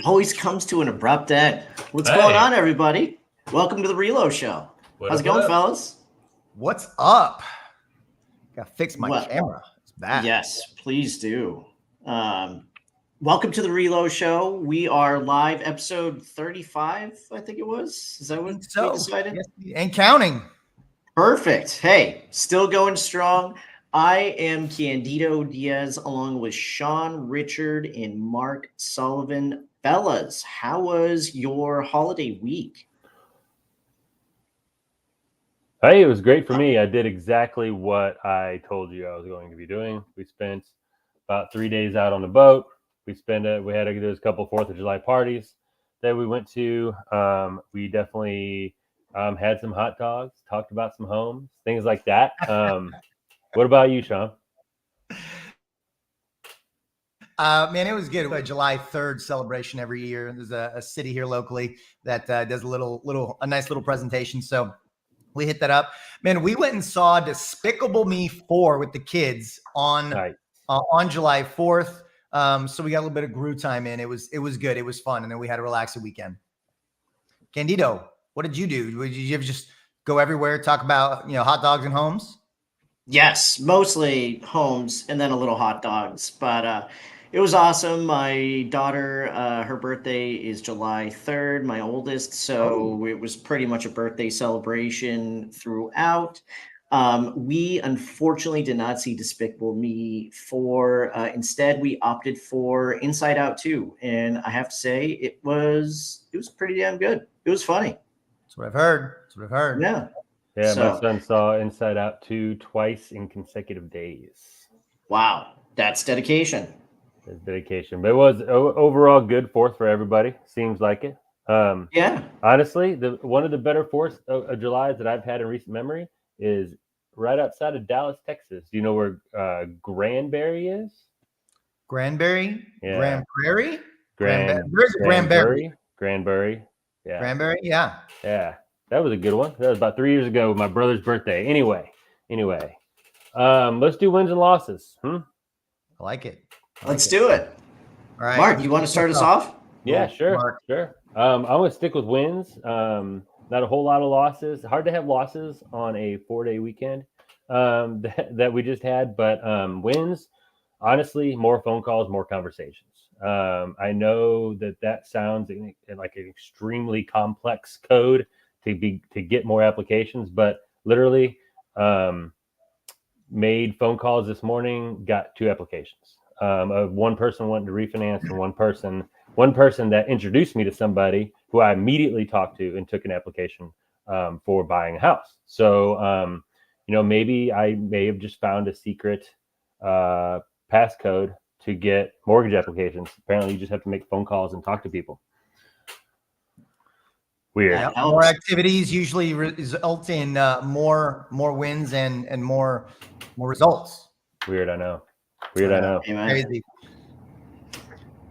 always comes to an abrupt end. What's going Hey, on, everybody? Welcome to the Reload Show. what How's up? it What going, up? fellas? What's up? Gotta fix my Well, camera. It's bad. yes, please do. Um, Welcome to the Reload Show. We are live, episode 35, I think it was. Is that I what think we so. decided? Yes, and counting. Perfect. Hey, still going strong. I am Candido Diaz along with Sean Richard and Mark Sullivan. Fellas, how was your holiday week? Hey, it was great for me. I did exactly what I told you I was going to be doing. We spent about 3 days out on the boat. We had there's a couple Fourth of July parties that we went to. We definitely had some hot dogs, talked about some homes, things like that. What about you, Sean? Man, it was good. A July 3rd celebration every year. There's a city here locally that does a nice little presentation. So we hit that up. Man, we went and saw Despicable Me 4 with the kids Nice. on July 4th. So we got a little bit of Gru time in. It was good. It was fun, and then we had a relaxing weekend. Candido, what did you do? Did you ever just go everywhere, talk about hot dogs and homes? Yes, mostly homes and then a little hot dogs. But it was awesome. My daughter, her birthday is July 3rd, my oldest. Oh, So it was pretty much a birthday celebration throughout. We unfortunately did not see Despicable Me 4. Instead, we opted for Inside Out 2. And I have to say, it was pretty damn good. It was funny. that's what I've heard. That's what I've heard. Yeah. Yeah, my So, son saw Inside Out 2 twice in consecutive days. wow, that's dedication. His dedication, but it was overall good Fourth for everybody. Seems like it. Yeah. Honestly, one of the better Fourth of Julys that I've had in recent memory is right outside of Dallas, Texas. Do you know where Granbury is? Granbury, Yeah, Grand Prairie, There's a Granbury. Granbury. Yeah, Granbury, yeah. yeah. That was a good one. That was about 3 years ago, my brother's birthday. Anyway, let's do wins and losses. I like it. Let's do it. All right, Mark, you want to start us off? Yeah, sure, Mark. sure. I'm gonna stick with wins. Not a whole lot of losses. Hard to have losses on a 4-day weekend that we just had, but wins. Honestly, more phone calls, more conversations. I know that sounds like an extremely complex code to get more applications, but literally made phone calls this morning, got 2 applications. Of one person wanting to refinance and one person that introduced me to somebody who I immediately talked to and took an application for buying a house. So, maybe I may have just found a secret passcode to get mortgage applications. Apparently, you just have to make phone calls and talk to people. Weird. Yeah. Yep. More activities usually result in more wins and more results. Weird, I know. Weird, I know. Amen. Crazy.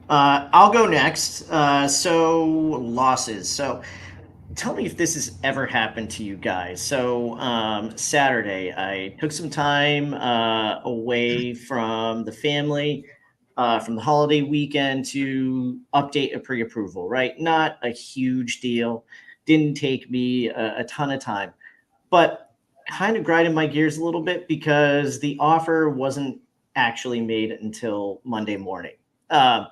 I'll go next. So losses. So tell me if this has ever happened to you guys. So Saturday, I took some time away from the family, from the holiday weekend to update a pre-approval. Right, not a huge deal. Didn't take me a ton of time, but kind of grinding my gears a little bit because the offer wasn't actually made until Monday morning. Um,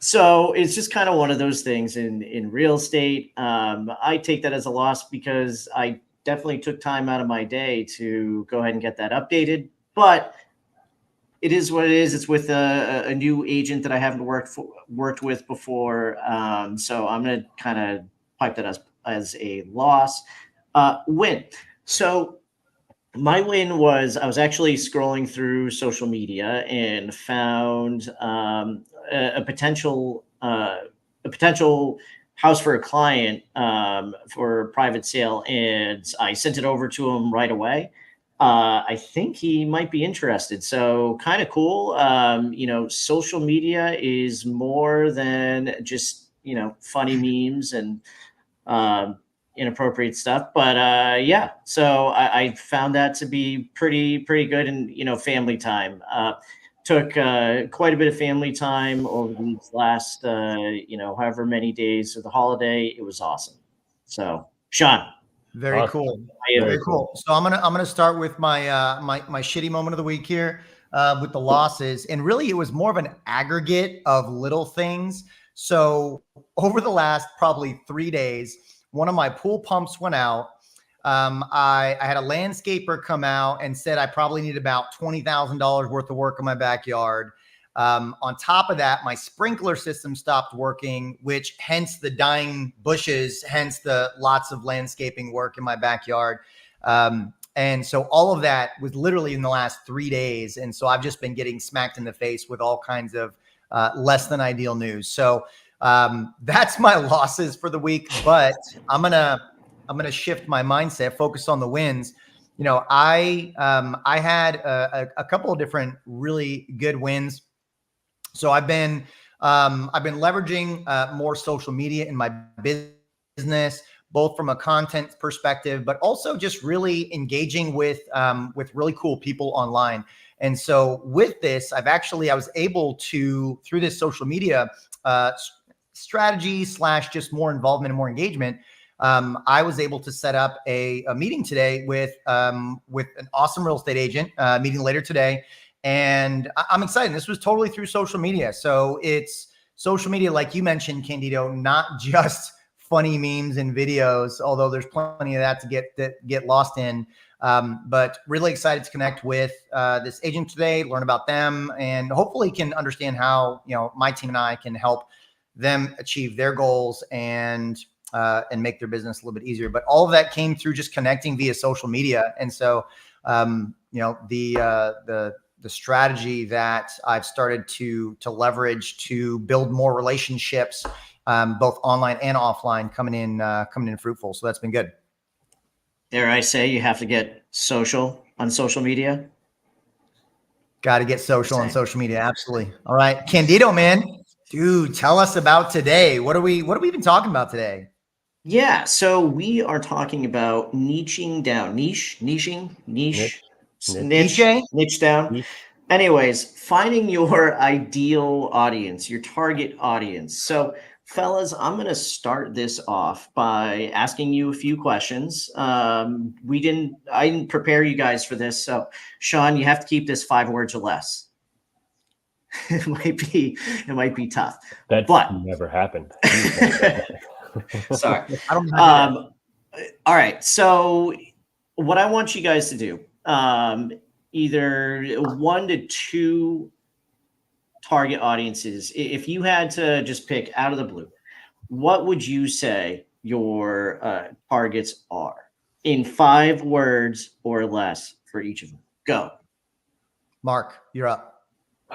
so it's just kind of one of those things in real estate. I take that as a loss because I definitely took time out of my day to go ahead and get that updated. But it is what it is. It's with a new agent that I haven't worked with before. So I'm gonna kind of pipe that as a loss. Win. So my win was I was actually scrolling through social media and found a potential house for a client for private sale, and I sent it over to him right away. I think he might be interested. So kind of cool. Social media is more than just funny memes and um, inappropriate stuff. But yeah, so I found that to be pretty good, and family time. took quite a bit of family time over these last, however many days of the holiday. It was awesome. So, Sean, Very Awesome. cool. you? Very cool. So I'm gonna start with my my shitty moment of the week here with the losses, and really it was more of an aggregate of little things. So over the last probably 3 days, one of my pool pumps went out. I had a landscaper come out and said I probably need about $20,000 worth of work in my backyard. On top of that, my sprinkler system stopped working, which hence the dying bushes, hence the lots of landscaping work in my backyard. And so all of that was literally in the last 3 days. And so I've just been getting smacked in the face with all kinds of less than ideal news. So that's my losses for the week. But I'm gonna shift my mindset, focus on the wins. You know, I had a couple of different really good wins. So I've been leveraging more social media in my business, both from a content perspective, but also just really engaging with really cool people online. And so with this, I was able to, through this social media strategy / just more involvement and more engagement, I was able to set up a meeting today with an awesome real estate agent, meeting later today. And I'm excited. This was totally through social media. So it's social media, like you mentioned, Candido, not just funny memes and videos, although there's plenty of that to get lost in. But really excited to connect with this agent today, learn about them, and hopefully can understand how, you know, my team and I can help them achieve their goals and make their business a little bit easier. But all of that came through just connecting via social media. And so, you know, the strategy that I've started to leverage to build more relationships, both online and offline, coming in fruitful. So that's been good. Dare I say you have to get social on social media? Got to get social on social media. Absolutely. All right. Candido, man, dude, tell us about today. What are we even talking about today? Yeah, so we are talking about niching down, niche down. Niche. Anyways, finding your ideal audience, your target audience. So, fellas, I'm going to start this off by asking you a few questions. I didn't prepare you guys for this, so Sean, you have to keep this 5 words or less. It might be tough. But never happened. Sorry. I don't all right. So what I want you guys to do, either 1 to 2 target audiences. If you had to just pick out of the blue, what would you say your targets are in 5 words or less for each of them? Go. Mark, you're up.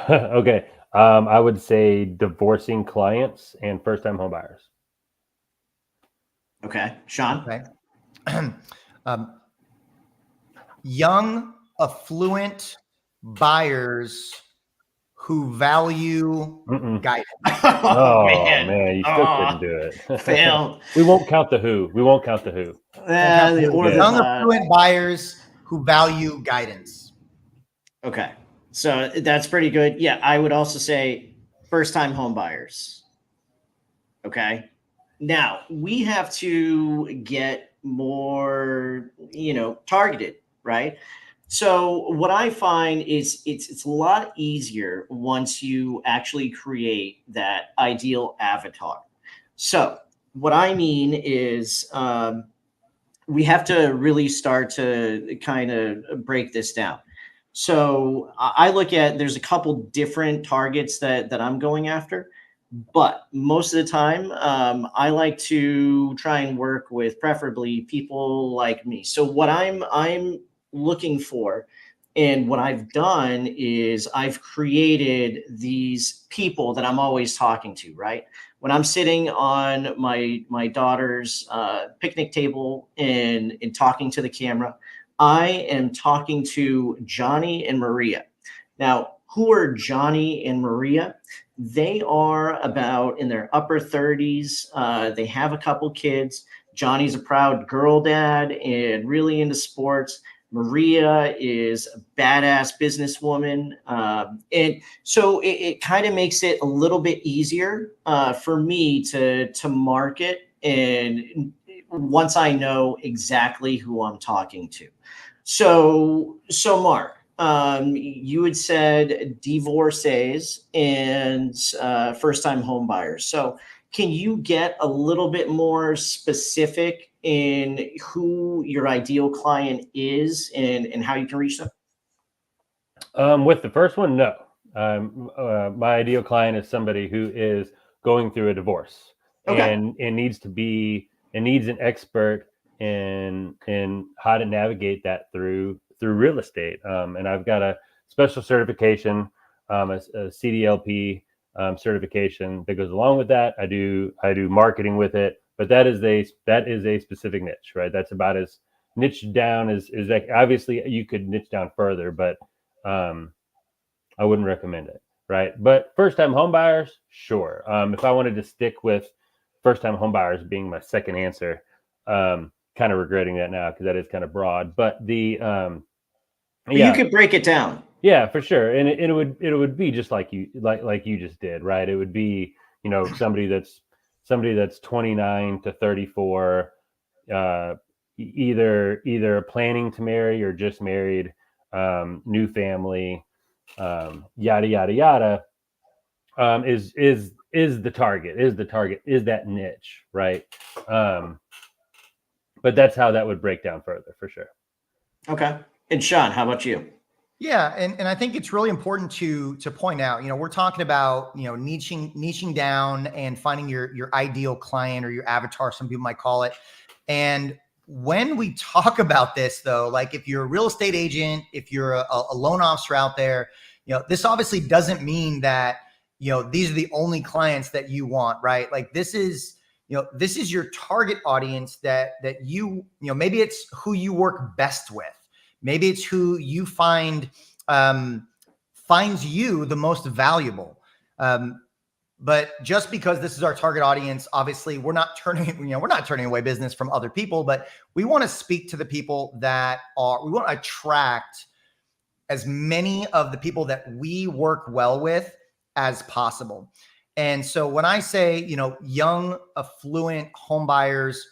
Okay. I would say divorcing clients and first-time home buyers. Okay. Sean? Okay. Young, affluent buyers who value guidance. Oh, man, you still couldn't do it. Failed. We won't count the who. Young, affluent buyers who value guidance. Okay. So that's pretty good. Yeah, I would also say first-time home buyers. Okay. Now we have to get more, targeted, right? So what I find is it's a lot easier once you actually create that ideal avatar. So what I mean is we have to really start to kind of break this down. So I look at, there's a couple different targets that I'm going after. But most of the time, I like to try and work with preferably people like me. So what I'm looking for, and what I've done is I've created these people that I'm always talking to. Right when I'm sitting on my daughter's picnic table and talking to the camera, I am talking to Johnny and Maria. Now, who are Johnny and Maria? They are about in their upper 30s. They have a couple kids. Johnny's a proud girl dad and really into sports. Maria is a badass businesswoman. And so it kind of makes it a little bit easier for me to market. And once I know exactly who I'm talking to. So Mark, you had said divorcees and first-time home buyers. So can you get a little bit more specific in who your ideal client is and how you can reach them? With the first one, no. My ideal client is somebody who is going through a divorce Okay. and needs an expert in how to navigate that through real estate. And I've got a special certification, a CDLP certification that goes along with that. I do marketing with it, but that is a specific niche, right? That's about as niche down as like, obviously you could niche down further, but I wouldn't recommend it, right? But first-time home buyers, sure. If I wanted to stick with first-time home buyers being my second answer, kind of regretting that now because that is kind of broad. But But you could break it down. Yeah, for sure, and it would be just like you just did, right? It would be somebody that's 29 to 34, either planning to marry or just married, new family, yada yada yada, is the target, is that niche, right? But that's how that would break down further, for sure. Okay. And Sean, how about you? Yeah, and I think it's really important to point out, we're talking about, niching down and finding your ideal client or your avatar, some people might call it. And when we talk about this, though, like if you're a real estate agent, if you're a loan officer out there, this obviously doesn't mean that, these are the only clients that you want, right? Like this is your target audience that maybe it's who you work best with. Maybe it's who you finds you the most valuable. But just because this is our target audience, obviously we're not turning away business from other people, but we want to speak to the people we want to attract as many of the people that we work well with as possible. And so when I say, young, affluent home buyers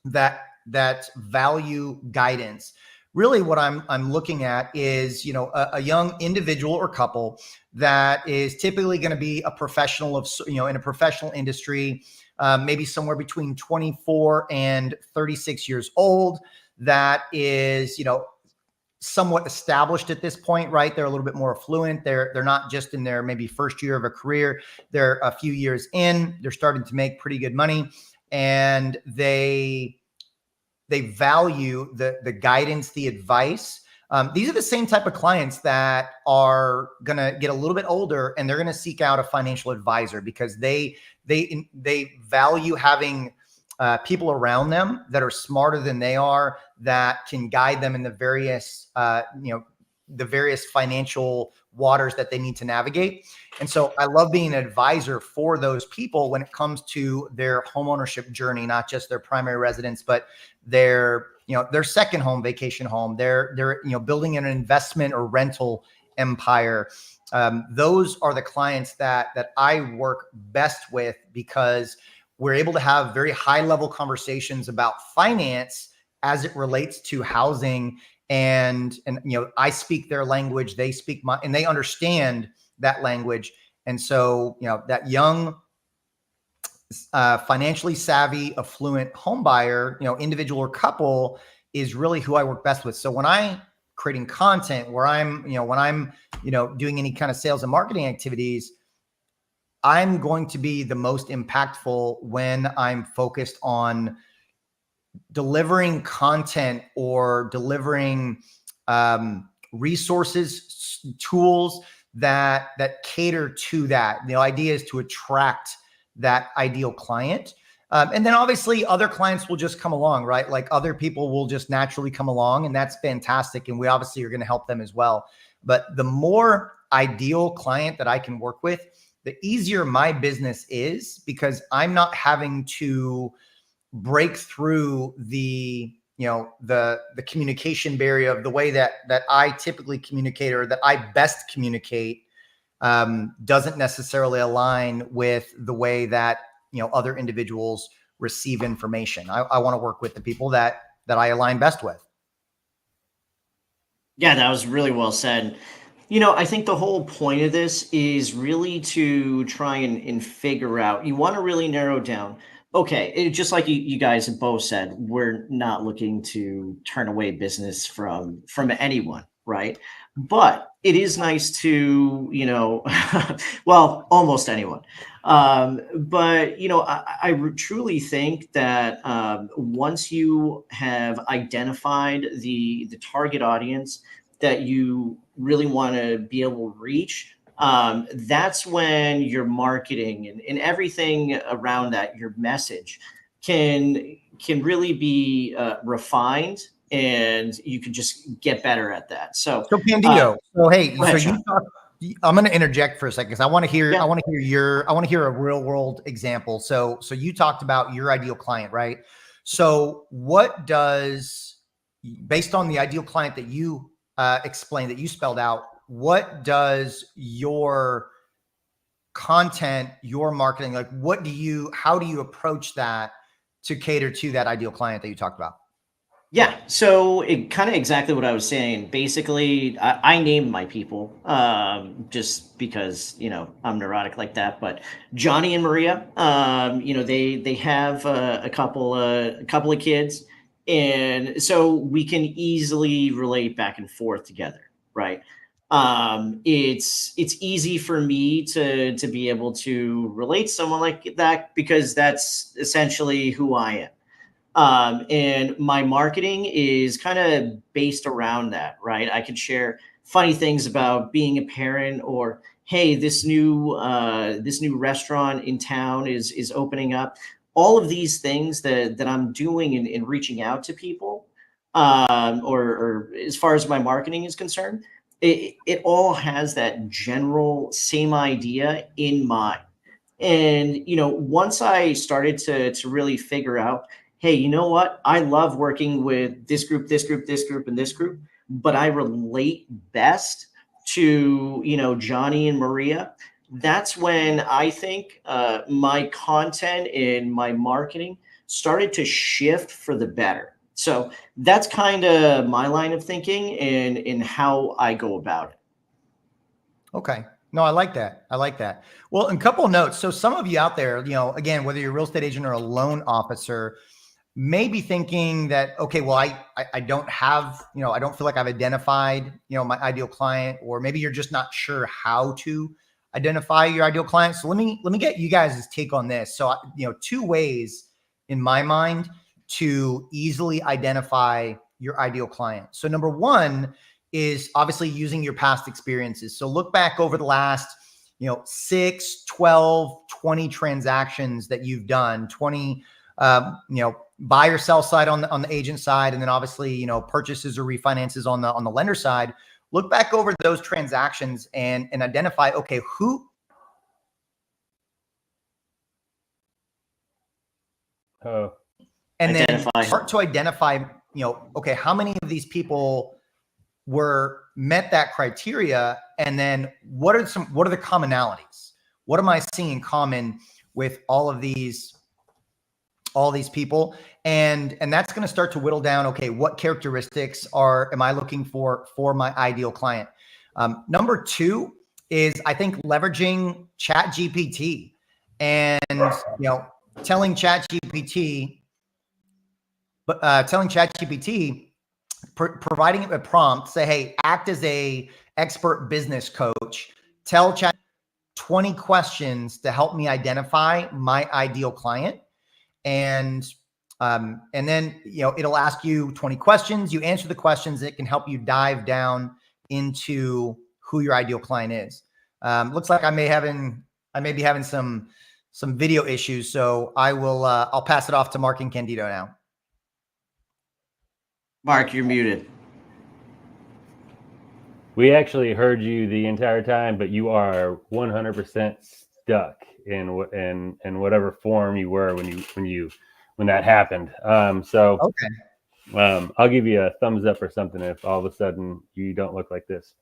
that value guidance, really what I'm looking at is, a young individual or couple that is typically going to be a professional in a professional industry, maybe somewhere between 24 and 36 years old, that is, somewhat established at this point, right? They're a little bit more affluent. They're not just in their maybe first year of a career. They're a few years in, they're starting to make pretty good money, and they value the guidance, the advice. These are the same type of clients that are going to get a little bit older and they're going to seek out a financial advisor because they value having people around them that are smarter than they are, that can guide them in the various financial waters that they need to navigate. And so I love being an advisor for those people when it comes to their homeownership journey, not just their primary residence, but their second home, vacation home, they're building an investment or rental empire. Those are the clients that I work best with because we're able to have very high level conversations about finance as it relates to housing. And I speak their language, they speak mine, and they understand that language. And so, that young, financially savvy, affluent home buyer, individual or couple is really who I work best with. So when I'm creating content, when I'm doing any kind of sales and marketing activities, I'm going to be the most impactful when I'm focused on delivering content or delivering resources, tools that cater to that. The idea is to attract that ideal client. And then obviously other clients will just come along, right? Like other people will just naturally come along, and that's fantastic. And we obviously are going to help them as well. But the more ideal client that I can work with, the easier my business is, because I'm not having to break through the the communication barrier of the way that I typically communicate or that I best communicate doesn't necessarily align with the way that other individuals receive information. I want to work with the people that I align best with. Yeah, that was really well said. I think the whole point of this is really to try and figure out, you want to really narrow down. Okay, just like you guys have both said, we're not looking to turn away business from anyone, right? But it is nice to, well, almost anyone. But I truly think that once you have identified the target audience that you really want to be able to reach, that's when your marketing and everything around that, your message can really be refined, and you can just get better at that. So Candido, hey, go ahead, so Sean. I'm going to interject for a second because I want to hear Yeah. I want to hear a real world example. So you talked about your ideal client, right? So what does, based on the ideal client that you explained, that you spelled out, what does your content, your marketing, like how do you approach that to cater to that ideal client that you talked about? Yeah, so it kind of exactly what I was saying. Basically, I named my people just because I'm neurotic like that. But Johnny and Maria, they have a couple of kids, and so we can easily relate back and forth together, right? It's easy for me to be able to relate to someone like that because that's essentially who I am. And my marketing is kind of based around that, right? I could share funny things about being a parent, or hey, this new restaurant in town is opening up. All of these things that I'm doing in reaching out to people, or as far as my marketing is concerned, it all has that general same idea in mind. And once I started to really figure out, hey, you know what? I love working with this group, this group, this group, and this group, but I relate best to, Johnny and Maria. That's when I think my content and my marketing started to shift for the better. So that's kind of my line of thinking and how I go about it. Okay. No, I like that. I like that. Well, a couple of notes. So some of you out there, again, whether you're a real estate agent or a loan officer, may be thinking that, okay, well, I don't have, I don't feel like I've identified, my ideal client, or maybe you're just not sure how to identify your ideal client. So let me get you guys' take on this. So, two ways in my mind to easily identify your ideal client. So number one is obviously using your past experiences. So look back over the last, 6, 12, 20 transactions that you've done, 20, buy or sell side on the agent side, and then obviously, purchases or refinances on the lender side. Look back over those transactions and identify, okay, who. And then start to identify, okay, how many of these people met that criteria, and then what are the commonalities? What am I seeing in common with all these people? And that's going to start to whittle down, okay, what characteristics am I looking for my ideal client? Number two is, I think, leveraging ChatGPT and, telling ChatGPT, providing it a prompt, say, hey, act as a expert business coach, tell Chat 20 questions to help me identify my ideal client. And then, it'll ask you 20 questions. You answer the questions. It can help you dive down into who your ideal client is. Looks like I may be having some video issues. So I'll pass it off to Mark and Candido now. Mark, you're muted. We actually heard you the entire time, but you are 100% stuck in whatever form you were when that happened. So okay. I'll give you a thumbs up or something if all of a sudden you don't look like this.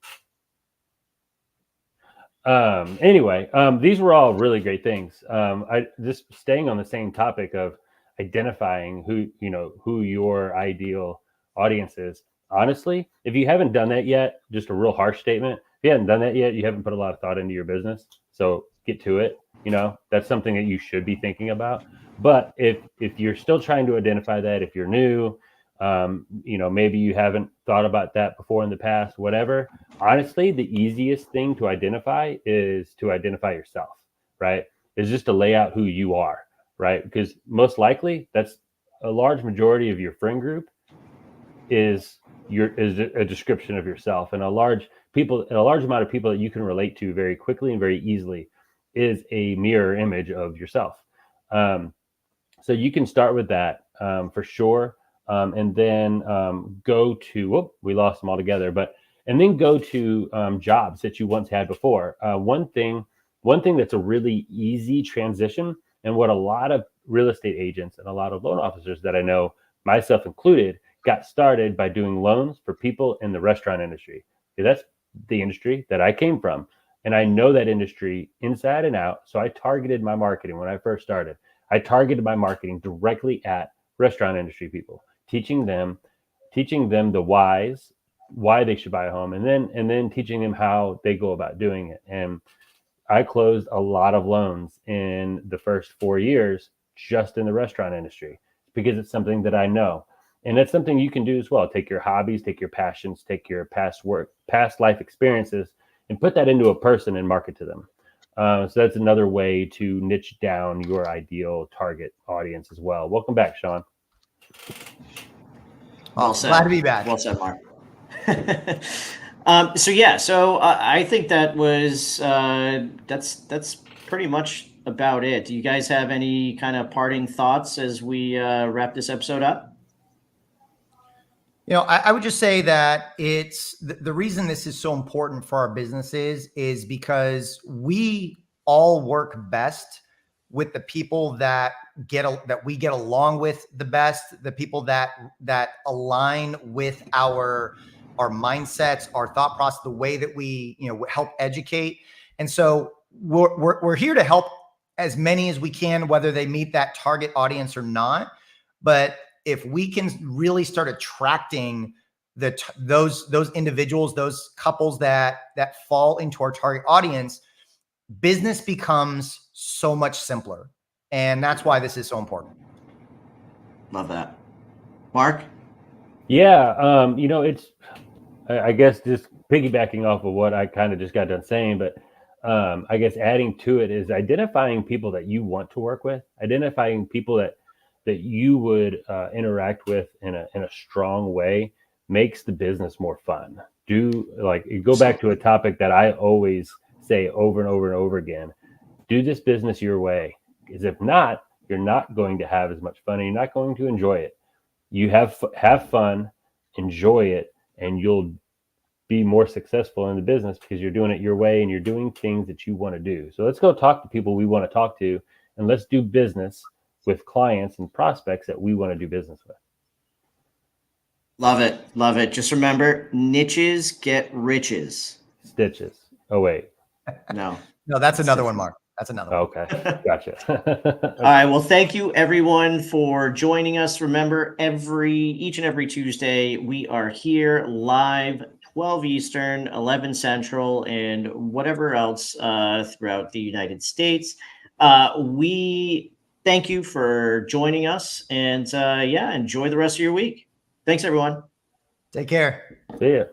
Anyway, these were all really great things. I just staying on the same topic of identifying who your ideal audience is. Honestly, if you haven't done that yet, just a real harsh statement. If you haven't done that yet, you haven't put a lot of thought into your business. So get to it. That's something that you should be thinking about. But if you're still trying to identify that, if you're new, maybe you haven't thought about that before in the past, whatever. Honestly, the easiest thing to identify is to identify yourself, right? Is just to lay out who you are, right? Because most likely that's a large majority of your friend group is a description of yourself, and a large amount of people that you can relate to very quickly and very easily is a mirror image of yourself. So you can start with that for sure. And then go to, we lost them all together, and then go to jobs that you once had before. One thing that's a really easy transition, and what a lot of real estate agents and a lot of loan officers that I know, myself included, got started by doing loans for people in the restaurant industry. That's the industry that I came from. And I know that industry inside and out. So I targeted my marketing when I first started. I targeted my marketing directly at restaurant industry people, teaching them the why they should buy a home, and then teaching them how they go about doing it. And I closed a lot of loans in the first 4 years just in the restaurant industry because it's something that I know. And that's something you can do as well. Take your hobbies, take your passions, take your past life experiences, and put that into a person and market to them. So that's another way to niche down your ideal target audience as well. Welcome back, Sean. Well said. Glad to be back. Well said, Mark. So I think that was that's pretty much about it. Do you guys have any kind of parting thoughts as we wrap this episode up? I would just say that it's the reason this is so important for our businesses is because we all work best with the people that we get along with the best, the people that align with our mindsets, our thought process, the way that we help educate. And so we're here to help as many as we can, whether they meet that target audience or not. But if we can really start attracting those individuals, those couples that fall into our target audience, business becomes so much simpler. And that's why this is so important. Love that. Mark? Yeah. It's, I guess, just piggybacking off of what I kind of just got done saying, but I guess adding to it is identifying people that you want to work with, identifying people that you would interact with in a strong way makes the business more fun. Go back to a topic that I always say over and over and over again. Do this business your way. Because if not, you're not going to have as much fun and you're not going to enjoy it. You have fun, enjoy it, and you'll be more successful in the business because you're doing it your way and you're doing things that you want to do. So let's go talk to people we want to talk to, and let's do business with clients and prospects that we want to do business with. Love it. Love it. Just remember, niches get riches. Stitches. Oh, wait. No, that's another one, Mark. That's another one. Okay. Gotcha. All right. Well, thank you everyone for joining us. Remember, each and every Tuesday, we are here live, 12 Eastern, 11 Central, and whatever else throughout the United States. We thank you for joining us, and enjoy the rest of your week. Thanks, everyone. Take care. See ya.